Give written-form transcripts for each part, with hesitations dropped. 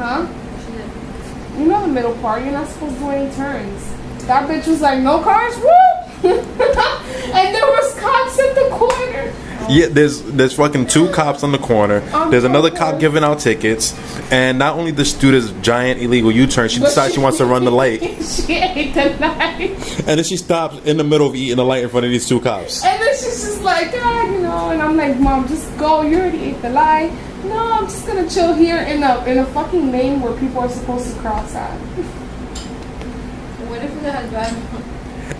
Huh? You know the middle part. You're not supposed to do any turns. That bitch was like, no cars, woo! And there was cops at the corner. Yeah, there's fucking 2 cops on the corner. There's another cop giving out tickets, and not only does she do this giant illegal U-turn, she decides she wants to run the light. She ate the light. And then she stops in the middle of eating the light in front of these 2 cops. And then she's just like, God, you know, and I'm like, Mom, just go. You already ate the light. No, I'm just gonna chill here in a fucking lane where people are supposed to cross at. What if we had drive?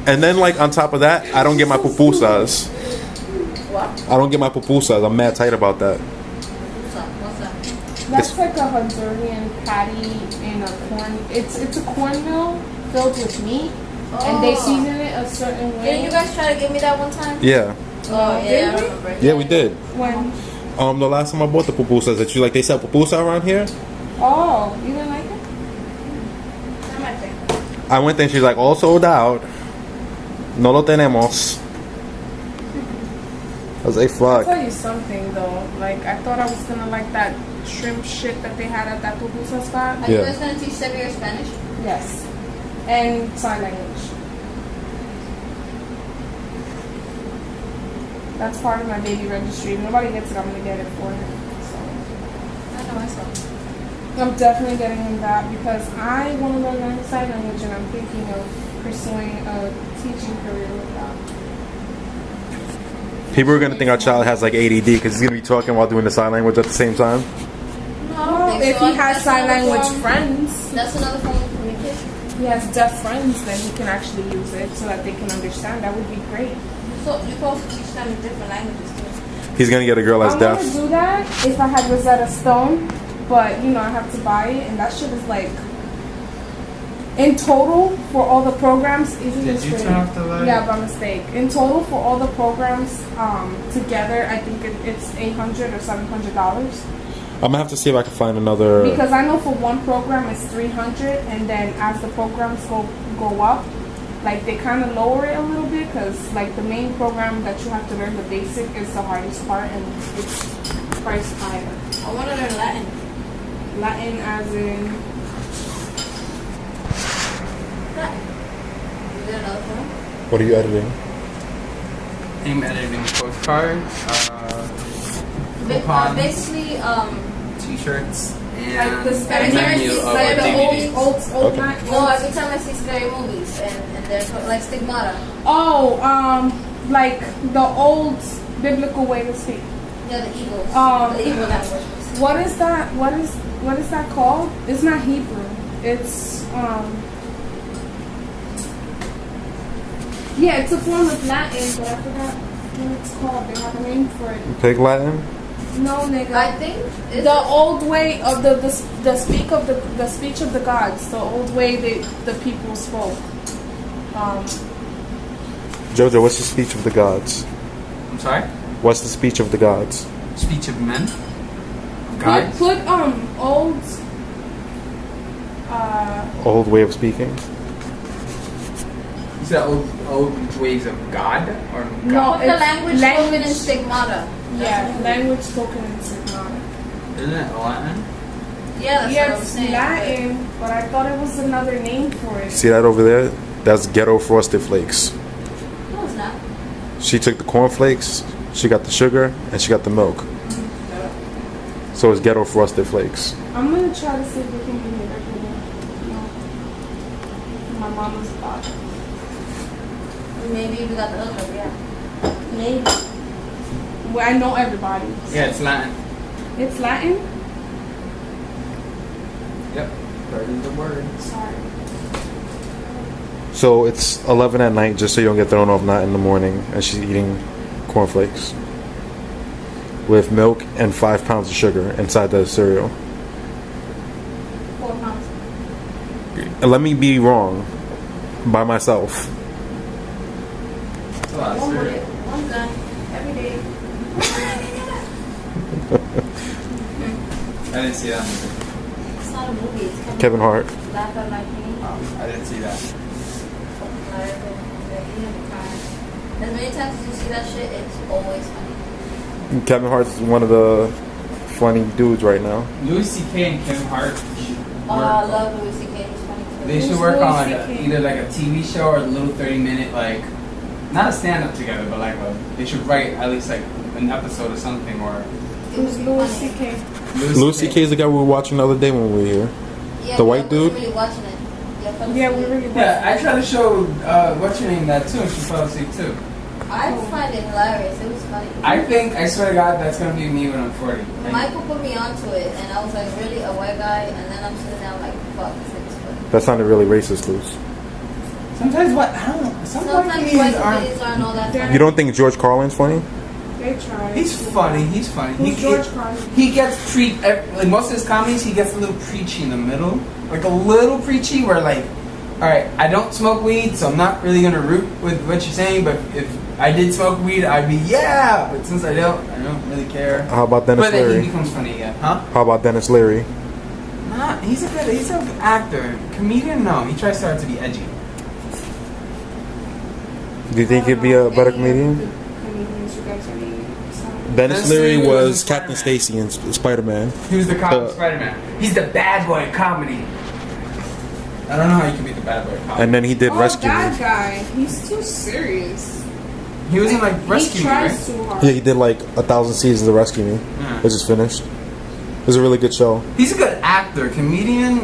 And then, like, on top of that, I don't get my pupusas. What? I don't get my pupusas. I'm mad tight about that. What's that? That's like a Honduran patty in a corn. It's a cornmeal filled with meat, and they season it a certain way. Didn't you guys try to give me that one time? Yeah. Oh yeah, I remember. Yeah, we did. When? The last time I bought the pupusas, that you like, they sell pupusa around here. Oh, you didn't like it? That might be. I went there and she's like, all sold out. No lo tenemos. I was like, fuck. I'll tell you something though. Like, I thought I was gonna like that shrimp shit that they had at that pupusa spot. Are you guys gonna teach Sevier Spanish? Yes. And sign language. That's part of my baby registry. If nobody gets it, I'm gonna get it for him. So I know myself. I'm definitely getting him that because I want to learn sign language and I'm thinking of pursuing a teaching career with that. People are going to think our child has like ADD because he's going to be talking while doing the sign language at the same time. No, I don't think if so. he has sign language friends, That's another form of communication. he has deaf friends, then he can actually use it so that they can understand. That would be great. So you're supposed to teach them different languages too. He's going to get a girl that's I'm deaf. gonna do that if I had Rosetta Stone, but you know I have to buy it, and that shit is like in total for all the programs. Did you turn off the light? Yeah, by mistake. In total for all the programs together, I think it's $800 or $700. I'm going to have to see if I can find another. Because I know for one program it's $300, and then as the programs go up, like they kind of lower it a little bit because like the main program that you have to learn, the basic, is the hardest part, and it's priced higher. I want to learn Latin. Latin as in Latin. Is there another form? What are you editing? I'm editing postcards, Basically, t-shirts, and like the a Spanish, menu of like the DVDs. old Okay. no, every time I see scary movies and there's like stigmata. like the old biblical way to speak. Yeah, the evil. The evil language. What is that? What is that called? It's not Hebrew. It's yeah, it's a form of Latin, but I forgot what it's called. They have a name for it. Pig Latin? No, nigga. I think it's the old way of the speech of the gods. The old way the people spoke. Jojo, what's the speech of the gods? I'm sorry? What's the speech of the gods? Speech of men? Guys? Put old Old way of speaking? Is that old ways of God? Or God? No, Put the it's language spoken in stigmata. Yeah, language spoken in stigmata. Isn't it Latin? Yeah, that's Yeah, what I'm it's saying. Latin, but I thought it was another name for it. See that over there? That's ghetto frosted flakes. No, it's not. She took the cornflakes, she got the sugar, and she got the milk. So it's ghetto frosted flakes. I'm gonna try to see if we can give me regular. No. My mama's spot. Maybe we got the hookup, yeah. Maybe. Well, I know everybody. Yeah, it's Latin. It's Latin? Yep. That is the word. Sorry. So it's 11 at night, just so you don't get thrown off, not in the morning, and she's eating cornflakes with milk and 5 pounds of sugar inside the cereal. 4 pounds. And let me be wrong by myself. That's a lot of One cereal. bullet, one gun, every day. I didn't see that. It's not a movie. It's Kevin Hart. Laugh at my pain. Oh, I didn't see that. As many times as you see that shit, it's always funny. Kevin Hart's one of the funny dudes right now. Louis C.K. and Kevin Hart. Oh, I love Louis C.K. He's funny too. They should Who's work on Louis like CK? either like a TV show or a little 30-minute like, not a stand-up together, but like they should write at least like an episode or something or. It would be Louis funny. C.K. Louis C.K. is the guy we were watching the other day when we were here. Yeah, The we white were dude? really watching it. Yeah, fell Yeah, we asleep. really Yeah, I tried to show what's your name that too, and she fell asleep too. I find it hilarious. It was funny. I swear to God, that's gonna be me when I'm 40. Michael put me onto it, and I was like, really, a white guy? And then I'm sitting down like, fuck, this nigga's funny. That sounded really racist, Luz. Sometimes what I don't know. Some Sometimes comedians white aren't. comedians aren't all that funny. You don't think George Carlin's funny? They try. He's funny. He's funny. Who's George Carlin? He gets like most of his comedies. He gets a little preachy in the middle, like a little preachy, where like, all right, I don't smoke weed, so I'm not really gonna root with what you're saying. But if I did smoke weed, I'd be yeah. But since I don't really care. How about Dennis But then Leary? he becomes funny again, huh? How about Dennis Leary? Nah, he's an actor, comedian. No, he tries hard to be edgy. Do you think he'd be a better comedian? Comedians you guys are named. Dennis Dennis Leary Leary was was in Captain Stacy in Spider-Man. He was the cop in Uh, Spider-Man. He's the bad boy of comedy. I don't know how you can be the bad boy of comedy. And then he did Oh, Rescue that Me. guy. He's too serious. He was in like Rescue He Me, tries right? too hard. Yeah, he did like 1,000 seasons of Rescue Me. Yeah. Which is finished. It was a really good show. He's a good actor, comedian.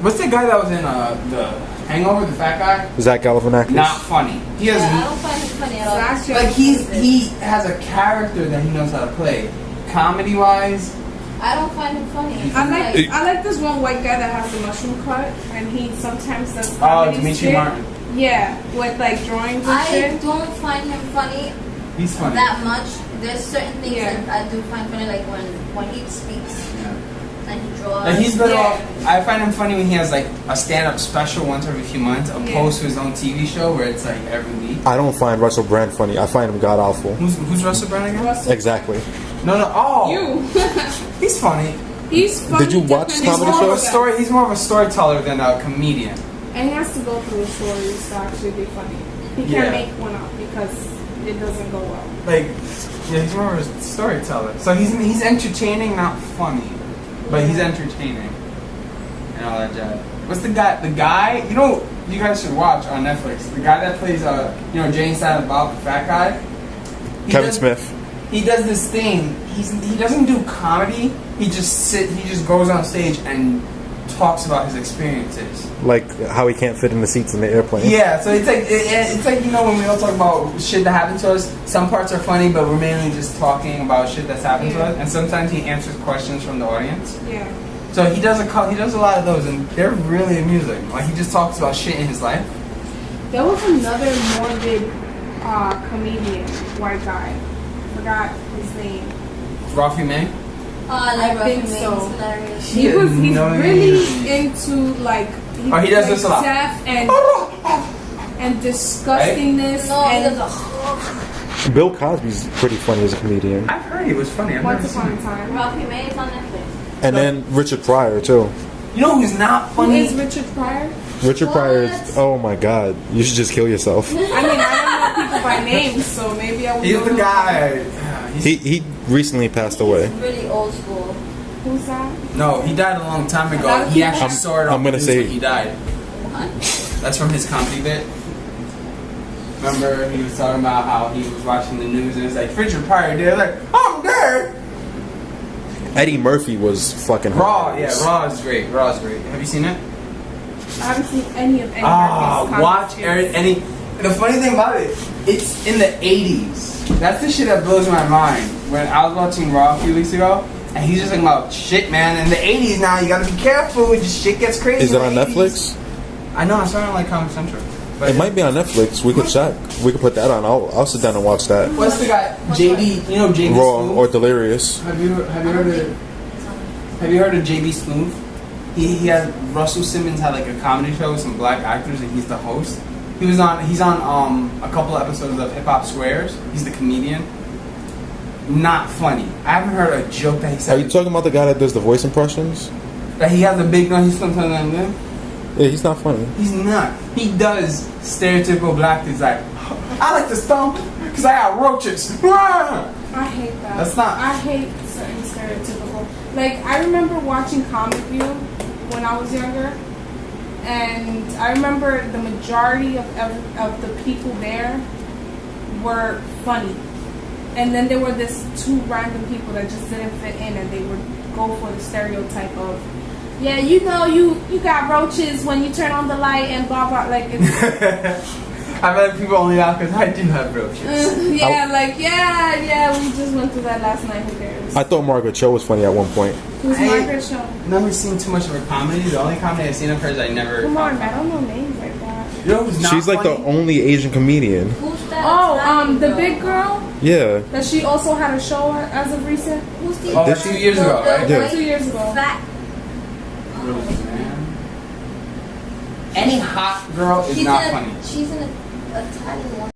What's the guy that was in the Hangover, the fat guy? Zach Galifianakis. Not funny. He has Yeah, I don't find him funny at all. Zach like he has a character that he knows how to play. Comedy wise, I don't find him funny. I like this one white guy that has the mushroom cut, and he sometimes does oh comedy Dimitri skit. Martin. Yeah, with like drawings and I shit. don't find him funny He's funny. that much. There's certain things Yeah. that I do find funny, like when he speaks Yeah. and he draws. Like he's better Yeah. off. I find him funny when he has like a stand-up special once every few months, opposed to his own TV show where it's like every week. I don't find Russell Brand funny. I find him god awful. Who's Russell Brand again? Russell, Exactly. No. Oh, you. he's funny. He's funny. Did you watch depending He's comedy on more of a the- shows? He's more of a storyteller than a comedian. And he has to go through the stories to actually be funny. He Yeah. can't make one up because it doesn't go well. Like, yeah, he's more of a storyteller. So he's entertaining, not funny, but he's entertaining and all that jazz. What's the guy? The guy, you guys should watch on Netflix. The guy that plays, Jay and Silent Bob, the fat guy. Kevin Smith. He does this thing. He doesn't do comedy. He just goes on stage and talks about his experiences. Like how he can't fit in the seats in the airplane. Yeah, so it's like when we all talk about shit that happened to us. Some parts are funny, but we're mainly just talking about shit that's happened to Yeah. us. And sometimes he answers questions from the audience. Yeah. So he does a lot of those, and they're really amusing. Like he just talks about shit in his life. There was another morbid comedian, white guy. Forgot his name. Ralphie May. Oh, I like I think Ruffin so. He's hilarious. He He's annoying. really into like Oh, he does this a lot. death and disgustingness No, he and does Bill Cosby's pretty funny as a comedian. I've heard he was funny. I've Once never Upon seen a it. Time. Ralphie May is on Netflix. And then Richard Pryor too. You know who's not Who funny? is Richard Pryor? Richard Pryor is, What? oh my god, you should just kill yourself. I mean, I don't know people by name, so maybe I would. He's know the who- guy. He recently passed away. He's really old school. Who's that? No, he died a long time A lot ago. of He people- actually saw it I'm on gonna the news say- when he died. What? That's from his comedy bit. Remember, he was talking about how he was watching the news and it's like, Richard Pryor dead. Like, I'm dead. Eddie Murphy was fucking Raw, hilarious. yeah, Raw is great. Raw is great. Have you seen it? I haven't seen any of Eddie Ah, Murphy's watch comedy. any. The funny thing about it, it's in the 80s. That's the shit that blows my mind. When I was watching Raw a few weeks ago, and he's just talking about shit, man. In the 80s now, you gotta be careful. Just shit gets crazy. Is it in on the 80s. Netflix? I know. I saw it on like Comedy Central. But It might be on Netflix. We could check. We could put that on. I'll sit down and watch that. What's the guy? JB. You know JB Raw Smoove? or Delirious. Have you heard of? It's on- Have you heard of JB Smoove? He had Russell Simmons had like a comedy show with some black actors and he's the host. He's on a couple episodes of Hip Hop Squares. He's the comedian. Not funny. I haven't heard a joke that he Are said. you talking about the guy that does the voice impressions? That he has a big nose. He's sometimes like that. Yeah, he's not funny. He's not. He does stereotypical black. He's like, I like to stomp because I got roaches. Ah! I hate that. That's not- I hate certain stereotypes. stereotypical. Like, I remember watching Comic View when I was younger, and I remember the majority of the people there were funny. And then there were this two random people that just didn't fit in, and they would go for the stereotype of, yeah, you know, you got roaches when you turn on the light and blah blah. Like, it's I bet people only laugh because I do have roaches. yeah, we just went through that last night. Who cares? I thought Margaret Cho was funny at one point. Who's Margaret Cho? I've never seen too much of her comedy. The only comedy I've seen of hers, I never. Come on, I don't know names like that. You know who's not She's like funny? the only Asian comedian. Who's that? Oh, Italian the girl? big girl Yeah. that she also had a show as of recent. Who's the? Oh, 2 years ago, right? Yeah. 2 years ago. Fat. Man. Any hot girl is She's not in a, funny. She's in a Italian one.